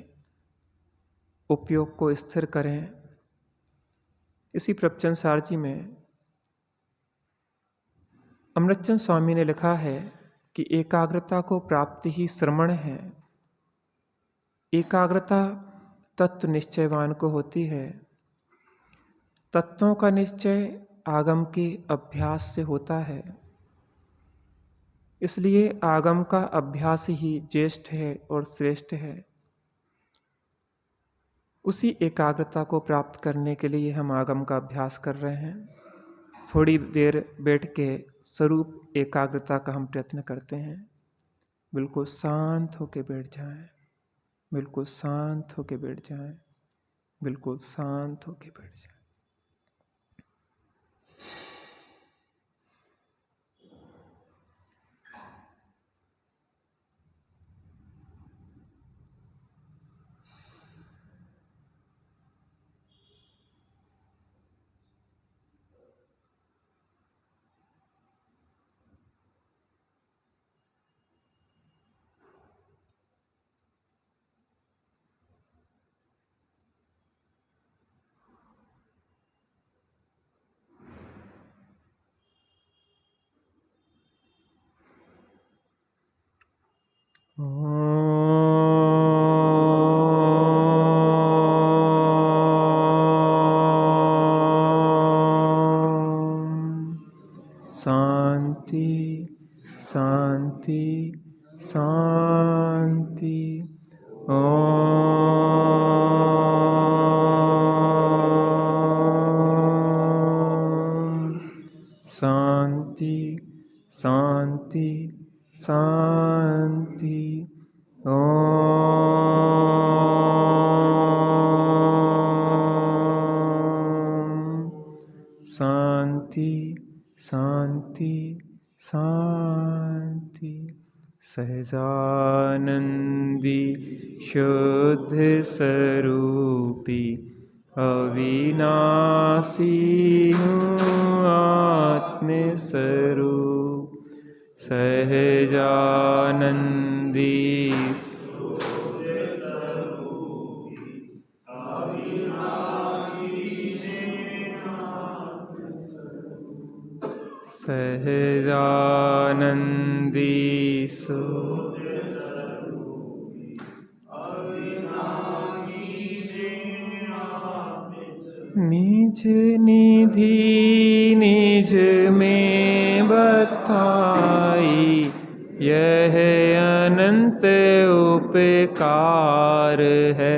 उपयोग को स्थिर करें। इसी प्रवचन सार जी में अमृतचंद स्वामी ने लिखा है कि एकाग्रता को प्राप्ति ही श्रमण है। एकाग्रता तत्व निश्चयवान को होती है। तत्वों का निश्चय आगम के अभ्यास से होता है, इसलिए आगम का अभ्यास ही ज्येष्ठ है और श्रेष्ठ है। उसी एकाग्रता को प्राप्त करने के लिए हम आगम का अभ्यास कर रहे हैं। थोड़ी देर बैठ के स्वरूप एकाग्रता का हम प्रयत्न करते हैं। बिल्कुल शांत होके बैठ जाएं, बिल्कुल शांत होके बैठ जाएं, बिल्कुल शांत होके बैठ जाएं। शांति शांति शांति। शांति शांति शांति। शांति शांति शांति। सहजानंदी शुद्ध स्वरूपी अविनाशी हूँ आत्मस्वरूप। सहजानंदी सहजानंदी निज निधि निज में बताई, यह अनंत उपकार है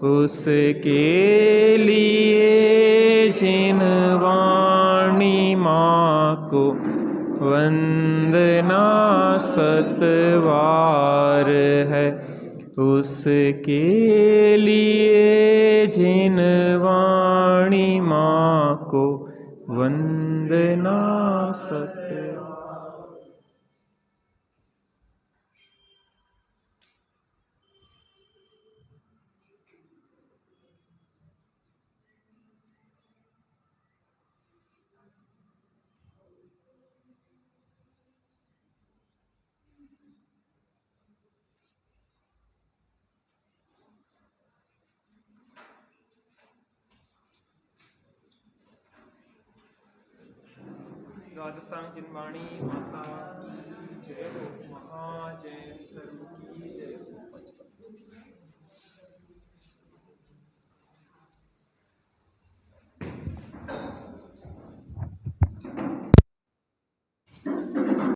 उसके लिए जिन वाणी माँ को वंदना सतवार है, उसके लिए जिन वाणी माँ को वंदना सतवार। राजस्थान जिनवाणी माता की जय हो, महाजय की जय हो।